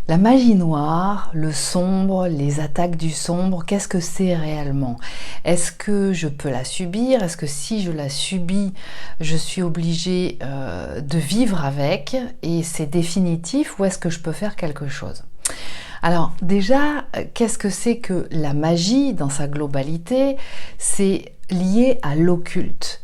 La magie noire, le sombre, les attaques du sombre, qu'est-ce que c'est réellement? Est-ce que je peux la subir? Est-ce que si je la subis, je suis obligée de vivre avec et c'est définitif ou est-ce que je peux faire quelque chose? Alors déjà, qu'est-ce que c'est que la magie dans sa globalité? C'est lié à l'occulte.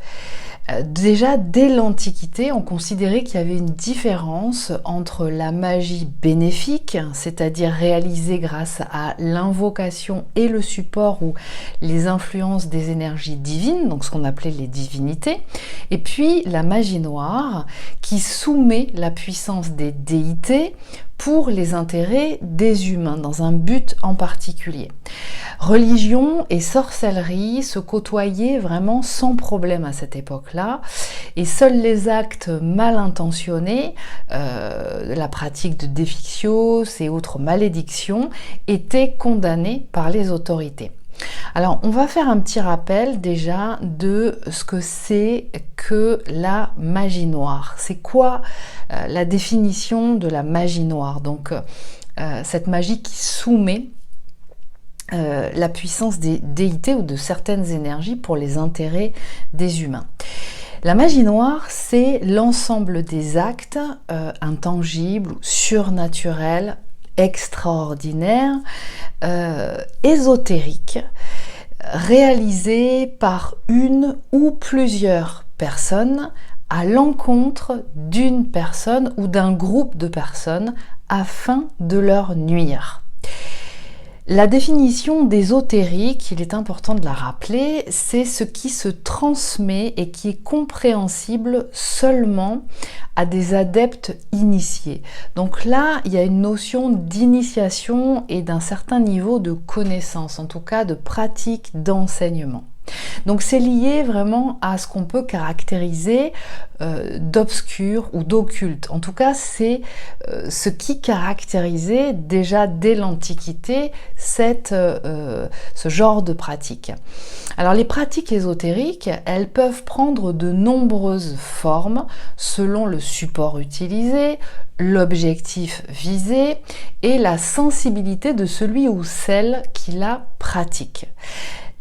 Déjà, dès l'Antiquité, on considérait qu'il y avait une différence entre la magie bénéfique, c'est-à-dire réalisée grâce à l'invocation et le support ou les influences des énergies divines, donc ce qu'on appelait les divinités, et puis la magie noire qui soumet la puissance des déités pour les intérêts des humains, dans un but en particulier. Religion et sorcellerie se côtoyaient vraiment sans problème à cette époque-là, et seuls les actes mal intentionnés, la pratique de défictios et autres malédictions, étaient condamnés par les autorités. Alors, on va faire un petit rappel déjà de ce que c'est que la magie noire. C'est quoi la définition de la magie noire? Donc, cette magie qui soumet la puissance des déités ou de certaines énergies pour les intérêts des humains. La magie noire, c'est l'ensemble des actes intangibles, surnaturels, extraordinaires, ésotériques, réalisés par une ou plusieurs personnes à l'encontre d'une personne ou d'un groupe de personnes afin de leur nuire. La définition d'ésotérique, il est important de la rappeler, c'est ce qui se transmet et qui est compréhensible seulement à des adeptes initiés. Donc là, il y a une notion d'initiation et d'un certain niveau de connaissance, en tout cas de pratique d'enseignement. Donc c'est lié vraiment à ce qu'on peut caractériser d'obscur ou d'occulte. En tout cas, c'est ce qui caractérisait déjà dès l'Antiquité ce genre de pratique. Alors les pratiques ésotériques, elles peuvent prendre de nombreuses formes selon le support utilisé, l'objectif visé et la sensibilité de celui ou celle qui la pratique.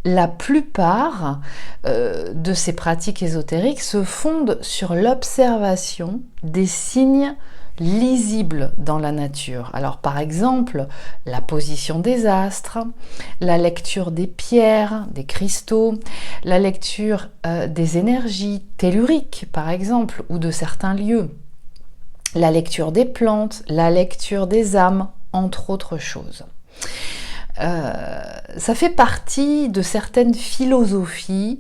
La plupart de ces pratiques ésotériques se fondent sur l'observation des signes lisibles dans la nature. Alors par exemple, la position des astres, la lecture des pierres, des cristaux, la lecture des énergies telluriques par exemple, ou de certains lieux, la lecture des plantes, la lecture des âmes, entre autres choses. Ça fait partie de certaines philosophies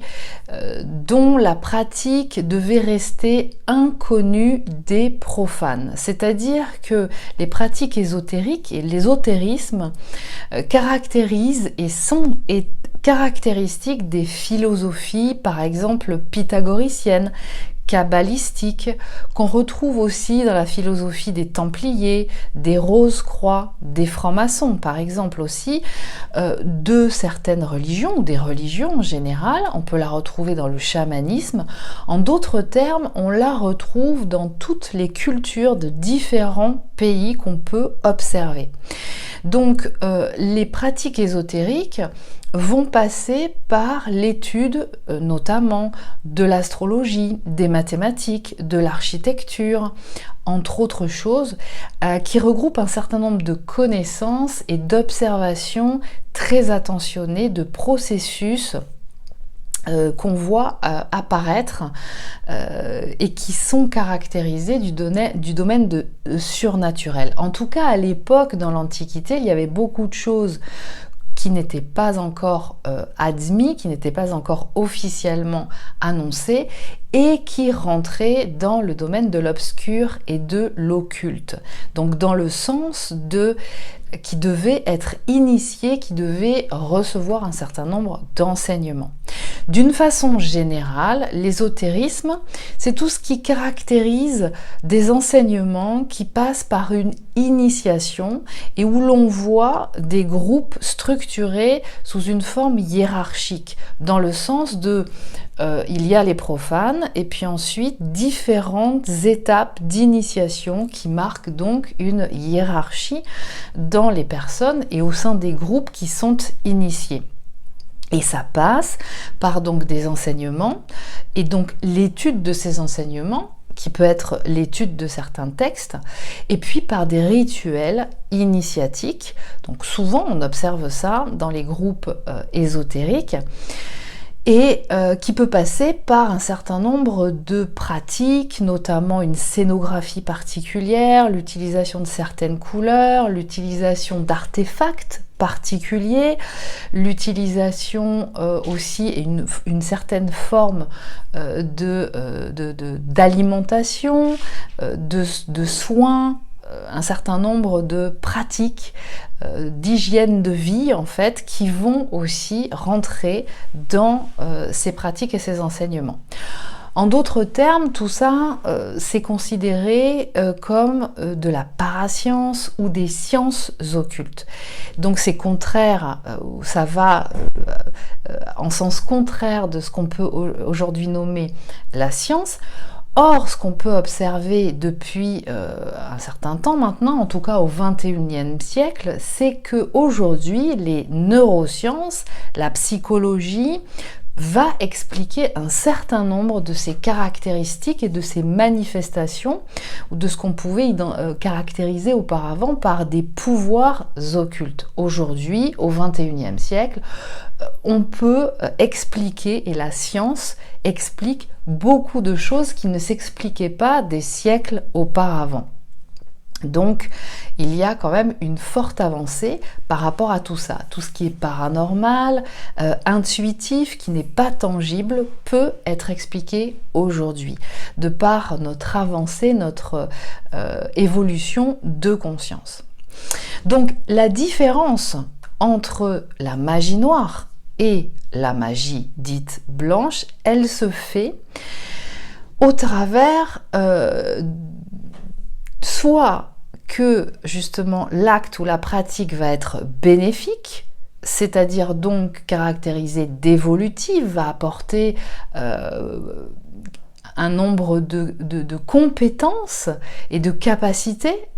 dont la pratique devait rester inconnue des profanes. C'est-à-dire que les pratiques ésotériques et l'ésotérisme caractérisent et sont caractéristiques des philosophies, par exemple pythagoriciennes, kabbalistiques, qu'on retrouve aussi dans la philosophie des Templiers, des Rose-Croix, des francs-maçons par exemple aussi, de certaines religions ou des religions en général. On peut la retrouver dans le chamanisme. En d'autres termes, on la retrouve dans toutes les cultures de différents pays qu'on peut observer. Donc les pratiques ésotériques vont passer par l'étude notamment de l'astrologie, des mathématiques, de l'architecture, entre autres choses, qui regroupent un certain nombre de connaissances et d'observations très attentionnées, de processus qu'on voit apparaître et qui sont caractérisés du domaine de surnaturel. En tout cas, à l'époque, dans l'Antiquité, il y avait beaucoup de choses qui n'étaient pas encore admis, qui n'étaient pas encore officiellement annoncés et qui rentraient dans le domaine de l'obscur et de l'occulte. Donc dans le sens de qui devait être initié, qui devait recevoir un certain nombre d'enseignements. D'une façon générale, l'ésotérisme, c'est tout ce qui caractérise des enseignements qui passent par une initiation et où l'on voit des groupes structurés sous une forme hiérarchique, dans le sens de il y a les profanes et puis ensuite différentes étapes d'initiation qui marquent donc une hiérarchie dans les personnes et au sein des groupes qui sont initiés. Et ça passe par donc des enseignements et donc l'étude de ces enseignements qui peut être l'étude de certains textes, et puis par des rituels initiatiques. Donc souvent on observe ça dans les groupes ésotériques, et qui peut passer par un certain nombre de pratiques, notamment une scénographie particulière, l'utilisation de certaines couleurs, l'utilisation d'artefacts particuliers, l'utilisation aussi et une certaine forme d'alimentation, de soins, un certain nombre de pratiques d'hygiène de vie en fait qui vont aussi rentrer dans ces pratiques et ces enseignements. En d'autres termes, tout ça, c'est considéré comme de la parascience ou des sciences occultes. Donc c'est contraire, ça va en sens contraire de ce qu'on peut aujourd'hui nommer la science. Or, ce qu'on peut observer depuis un certain temps maintenant, en tout cas au XXIe siècle, c'est qu'aujourd'hui, les neurosciences, la psychologie, va expliquer un certain nombre de ces caractéristiques et de ces manifestations, ou de ce qu'on pouvait caractériser auparavant par des pouvoirs occultes. Aujourd'hui, au XXIe siècle, on peut expliquer, et la science explique beaucoup de choses qui ne s'expliquaient pas des siècles auparavant. Donc, il y a quand même une forte avancée par rapport à tout ça. Tout ce qui est paranormal, intuitif, qui n'est pas tangible, peut être expliqué aujourd'hui, de par notre avancée, notre évolution de conscience. Donc, la différence entre la magie noire et la magie dite blanche, elle se fait au travers soit que justement l'acte ou la pratique va être bénéfique, c'est-à-dire donc caractérisée d'évolutive, va apporter un nombre de compétences et de capacités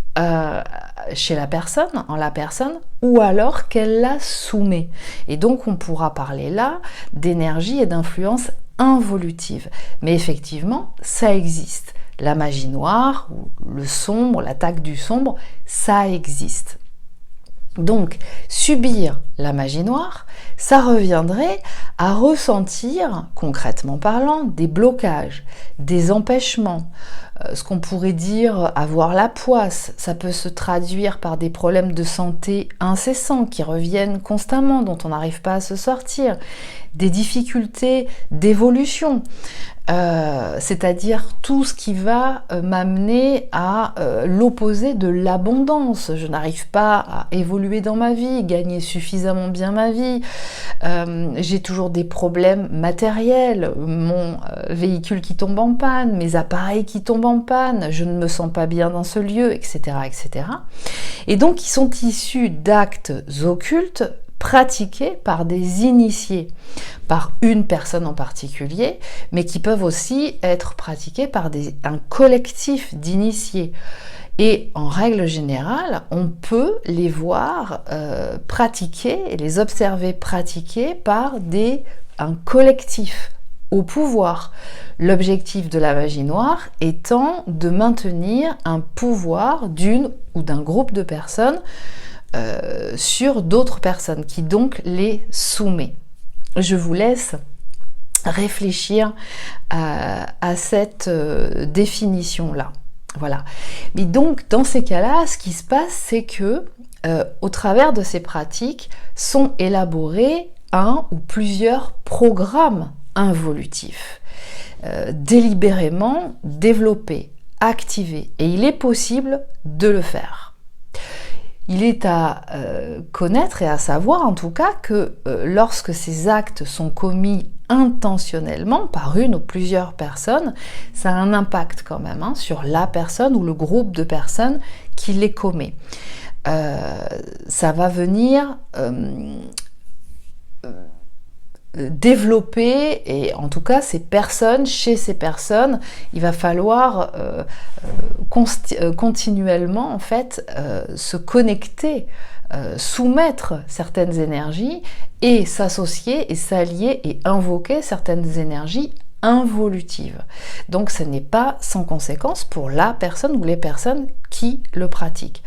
chez la personne, en la personne, ou alors qu'elle la soumet. Et donc on pourra parler là d'énergie et d'influence involutive. Mais effectivement, ça existe. La magie noire, ou le sombre, l'attaque du sombre, ça existe. Donc, subir la magie noire, ça reviendrait à ressentir, concrètement parlant, des blocages, des empêchements. Ce qu'on pourrait dire avoir la poisse, ça peut se traduire par des problèmes de santé incessants qui reviennent constamment, dont on n'arrive pas à se sortir, des difficultés d'évolution. C'est-à-dire tout ce qui va m'amener à l'opposé de l'abondance. Je n'arrive pas à évoluer dans ma vie, gagner suffisamment bien ma vie. J'ai toujours des problèmes matériels, mon véhicule qui tombe en panne, mes appareils qui tombent en panne, je ne me sens pas bien dans ce lieu, etc., etc. Et donc, ils sont issus d'actes occultes pratiqués par des initiés, par une personne en particulier, mais qui peuvent aussi être pratiqués par un collectif d'initiés. Et en règle générale, on peut les voir pratiquer et les observer pratiquer par un collectif au pouvoir. L'objectif de la magie noire étant de maintenir un pouvoir d'une ou d'un groupe de personnes sur d'autres personnes, qui donc les soumet. Je vous laisse réfléchir à cette définition-là. Voilà. Mais donc, dans ces cas-là, ce qui se passe, c'est que, au travers de ces pratiques, sont élaborés un ou plusieurs programmes involutifs, délibérément développés, activés, et il est possible de le faire. Il est à connaître et à savoir en tout cas que lorsque ces actes sont commis intentionnellement par une ou plusieurs personnes, ça a un impact quand même sur la personne ou le groupe de personnes qui les commet. Ça va venir développer, et en tout cas chez ces personnes, il va falloir continuellement en fait se connecter, soumettre certaines énergies et s'associer et s'allier et invoquer certaines énergies involutives. Donc ce n'est pas sans conséquence pour la personne ou les personnes qui le pratiquent.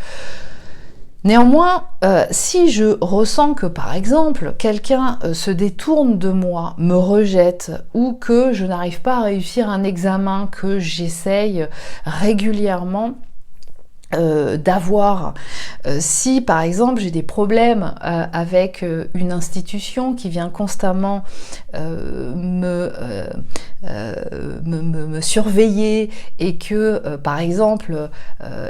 Néanmoins, si je ressens que par exemple quelqu'un se détourne de moi, me rejette, ou que je n'arrive pas à réussir un examen que j'essaye régulièrement d'avoir, si par exemple j'ai des problèmes avec une institution qui vient constamment me surveiller, et que par exemple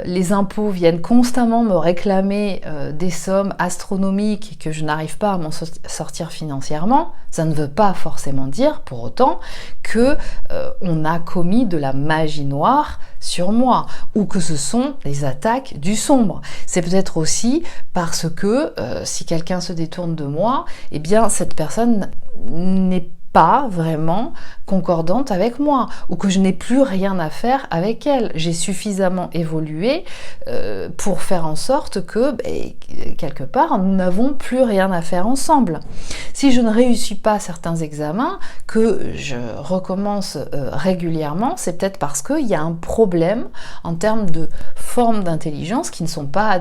les impôts viennent constamment me réclamer des sommes astronomiques et que je n'arrive pas à m'en sortir financièrement, ça ne veut pas forcément dire pour autant que on a commis de la magie noire sur moi, ou que ce sont les attaques du sombre. C'est peut-être aussi parce que si quelqu'un se détourne de moi, eh bien cette personne n'est pas vraiment concordante avec moi, ou que je n'ai plus rien à faire avec elle. J'ai suffisamment évolué pour faire en sorte que, quelque part, nous n'avons plus rien à faire ensemble. Si je ne réussis pas certains examens, que je recommence régulièrement, c'est peut-être parce qu'il y a un problème en termes de formes d'intelligence qui ne sont pas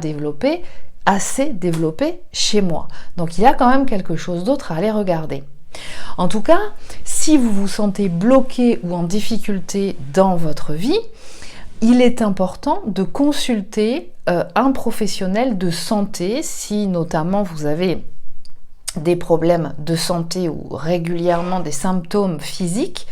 assez développées chez moi. Donc il y a quand même quelque chose d'autre à aller regarder. En tout cas, si vous vous sentez bloqué ou en difficulté dans votre vie, il est important de consulter un professionnel de santé, si notamment vous avez des problèmes de santé ou régulièrement des symptômes physiques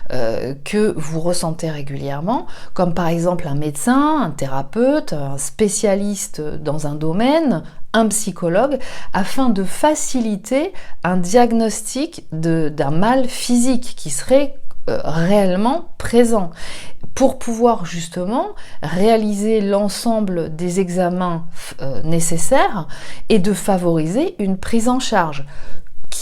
que vous ressentez régulièrement, comme par exemple un médecin, un thérapeute, un spécialiste dans un domaine, un psychologue, afin de faciliter un diagnostic d'un mal physique qui serait réellement présent, pour pouvoir justement réaliser l'ensemble des examens nécessaires et de favoriser une prise en charge.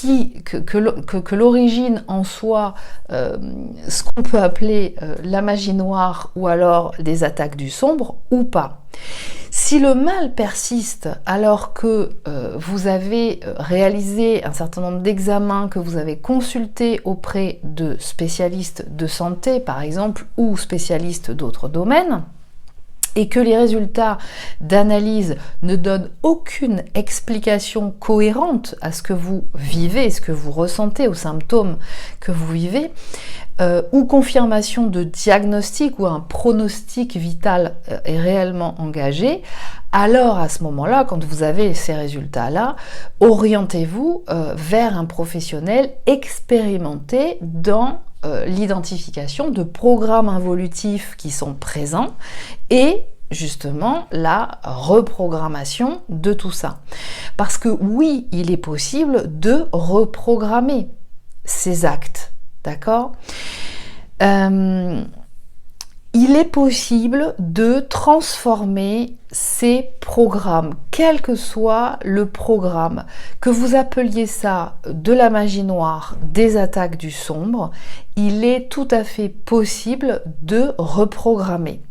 Que l'origine en soit ce qu'on peut appeler la magie noire, ou alors des attaques du sombre, ou pas. Si le mal persiste alors que vous avez réalisé un certain nombre d'examens, que vous avez consulté auprès de spécialistes de santé par exemple, ou spécialistes d'autres domaines, et que les résultats d'analyse ne donnent aucune explication cohérente à ce que vous vivez, ce que vous ressentez, aux symptômes que vous vivez, ou confirmation de diagnostic ou un pronostic vital est réellement engagé, alors à ce moment-là, quand vous avez ces résultats-là, orientez-vous vers un professionnel expérimenté dans l'identification de programmes involutifs qui sont présents et justement la reprogrammation de tout ça. Parce que oui, il est possible de reprogrammer ces actes, d'accord ? Il est possible de transformer ces programmes, quel que soit le programme, que vous appeliez ça de la magie noire, des attaques du sombre, il est tout à fait possible de reprogrammer.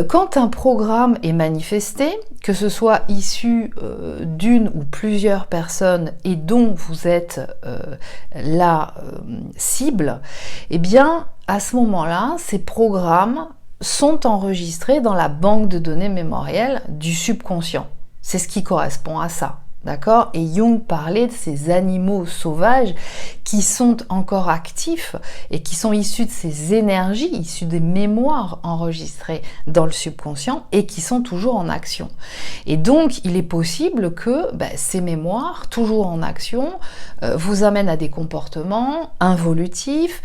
Quand un programme est manifesté, que ce soit issu d'une ou plusieurs personnes et dont vous êtes la cible, eh bien, à ce moment-là, ces programmes sont enregistrés dans la banque de données mémorielles du subconscient. C'est ce qui correspond à ça. D'accord ? Et Jung parlait de ces animaux sauvages qui sont encore actifs et qui sont issus de ces énergies, issus des mémoires enregistrées dans le subconscient et qui sont toujours en action. Et donc, il est possible que ces mémoires, toujours en action, vous amènent à des comportements involutifs,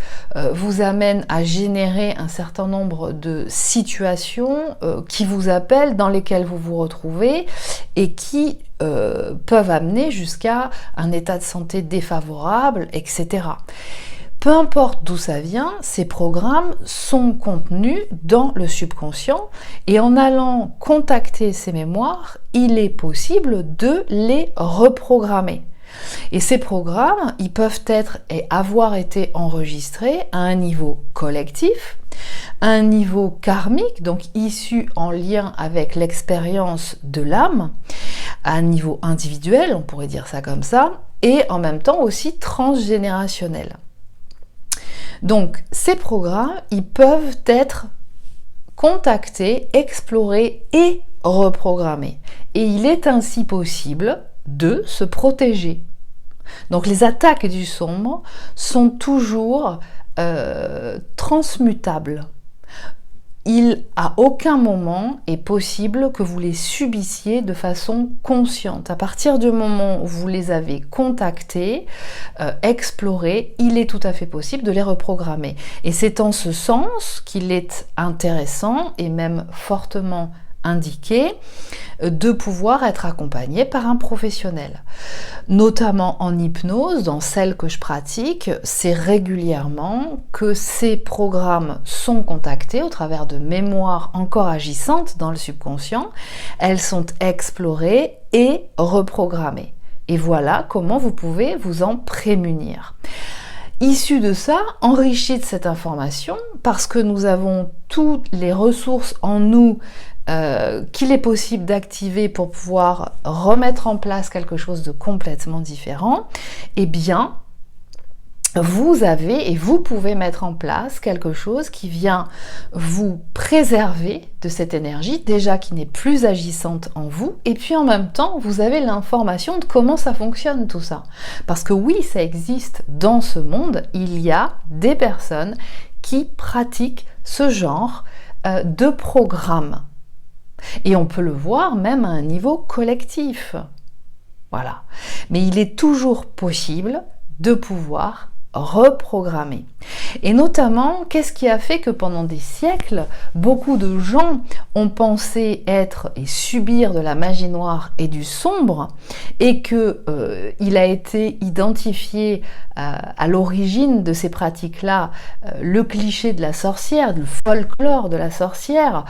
vous amènent à générer un certain nombre de situations qui vous appellent, dans lesquelles vous vous retrouvez et qui peuvent amener jusqu'à un état de santé défavorable, etc. Peu importe d'où ça vient, ces programmes sont contenus dans le subconscient et en allant contacter ces mémoires, il est possible de les reprogrammer. Et ces programmes, ils peuvent être et avoir été enregistrés à un niveau collectif, à un niveau karmique, donc issu en lien avec l'expérience de l'âme, à un niveau individuel, on pourrait dire ça comme ça, et en même temps aussi transgénérationnel. Donc, ces programmes, ils peuvent être contactés, explorés et reprogrammés. Et il est ainsi possible de se protéger. Donc, les attaques du sombre sont toujours transmutables. Il, à aucun moment, est possible que vous les subissiez de façon consciente. À partir du moment où vous les avez contactés, explorés, il est tout à fait possible de les reprogrammer. Et c'est en ce sens qu'il est intéressant et même fortement indiqué de pouvoir être accompagné par un professionnel. Notamment en hypnose, dans celle que je pratique, c'est régulièrement que ces programmes sont contactés au travers de mémoires encore agissantes dans le subconscient. Elles sont explorées et reprogrammées. Et voilà comment vous pouvez vous en prémunir. Issu de ça, enrichi de cette information, parce que nous avons toutes les ressources en nous qu'il est possible d'activer pour pouvoir remettre en place quelque chose de complètement différent, eh bien, vous avez et vous pouvez mettre en place quelque chose qui vient vous préserver de cette énergie, déjà qui n'est plus agissante en vous, et puis en même temps, vous avez l'information de comment ça fonctionne tout ça. Parce que oui, ça existe dans ce monde, il y a des personnes qui pratiquent ce genre de programme. Et on peut le voir même à un niveau collectif. Voilà. Mais il est toujours possible de pouvoir reprogrammer. Et notamment, qu'est-ce qui a fait que pendant des siècles, beaucoup de gens ont pensé être et subir de la magie noire et du sombre, et que il a été identifié à l'origine de ces pratiques-là le cliché de la sorcière, le folklore de la sorcière,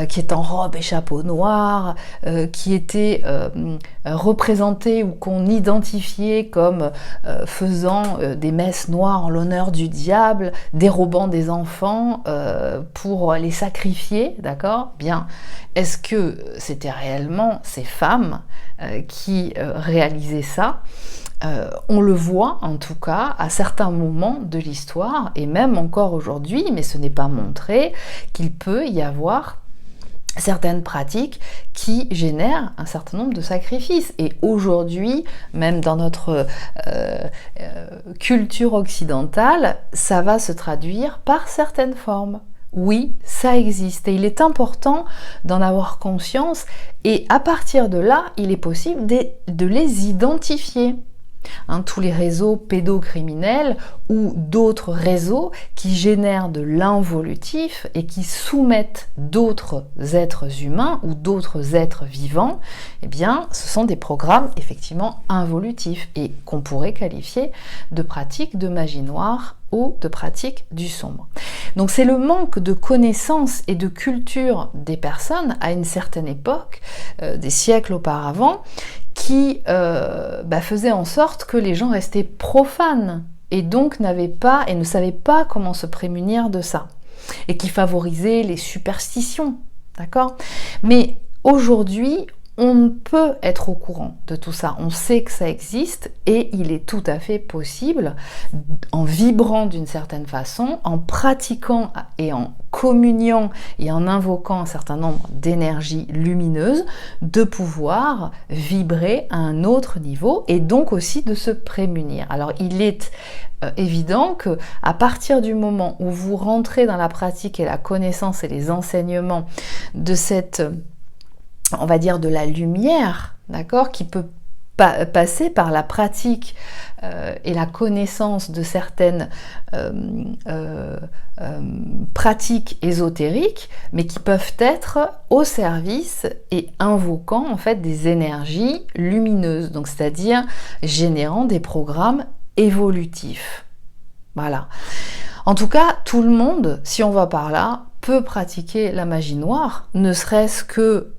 qui est en robe et chapeau noir, qui était représenté ou qu'on identifiait comme faisant des messes noires en l'honneur du diable, dérobant des enfants pour les sacrifier, d'accord? Bien, est-ce que c'était réellement ces femmes qui réalisaient ça? On le voit en tout cas à certains moments de l'histoire et même encore aujourd'hui, mais ce n'est pas montré, qu'il peut y avoir certaines pratiques qui génèrent un certain nombre de sacrifices. Et aujourd'hui, même dans notre culture occidentale, ça va se traduire par certaines formes. Oui, ça existe et il est important d'en avoir conscience et à partir de là, il est possible de les identifier. Tous les réseaux pédocriminels ou d'autres réseaux qui génèrent de l'involutif et qui soumettent d'autres êtres humains ou d'autres êtres vivants, eh bien, ce sont des programmes effectivement involutifs et qu'on pourrait qualifier de pratiques de magie noire ou de pratiques du sombre. Donc c'est le manque de connaissances et de culture des personnes à une certaine époque, des siècles auparavant, qui faisait en sorte que les gens restaient profanes et donc n'avaient pas et ne savaient pas comment se prémunir de ça et qui favorisait les superstitions, d'accord? Mais aujourd'hui, on peut être au courant de tout ça, on sait que ça existe et il est tout à fait possible, en vibrant d'une certaine façon, en pratiquant et en communiant et en invoquant un certain nombre d'énergies lumineuses, de pouvoir vibrer à un autre niveau et donc aussi de se prémunir. Alors il est évident que à partir du moment où vous rentrez dans la pratique et la connaissance et les enseignements de cette, on va dire, de la lumière, d'accord, qui peut passer par la pratique et la connaissance de certaines pratiques ésotériques, mais qui peuvent être au service et invoquant en fait des énergies lumineuses, donc c'est-à-dire générant des programmes évolutifs. Voilà. En tout cas, tout le monde, si on va par là, peut pratiquer la magie noire, ne serait-ce que,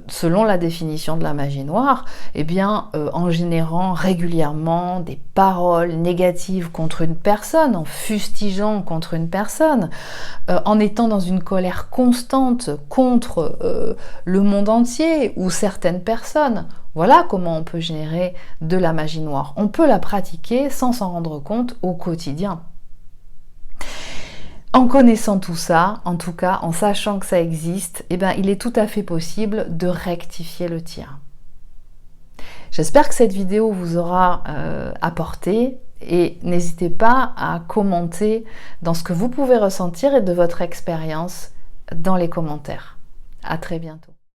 selon la définition de la magie noire, eh bien, en générant régulièrement des paroles négatives contre une personne, en fustigeant contre une personne, en étant dans une colère constante contre le monde entier ou certaines personnes. Voilà comment on peut générer de la magie noire. On peut la pratiquer sans s'en rendre compte au quotidien. En connaissant tout ça, en tout cas en sachant que ça existe, eh bien, il est tout à fait possible de rectifier le tir. J'espère que cette vidéo vous aura apporté et n'hésitez pas à commenter dans ce que vous pouvez ressentir et de votre expérience dans les commentaires. À très bientôt.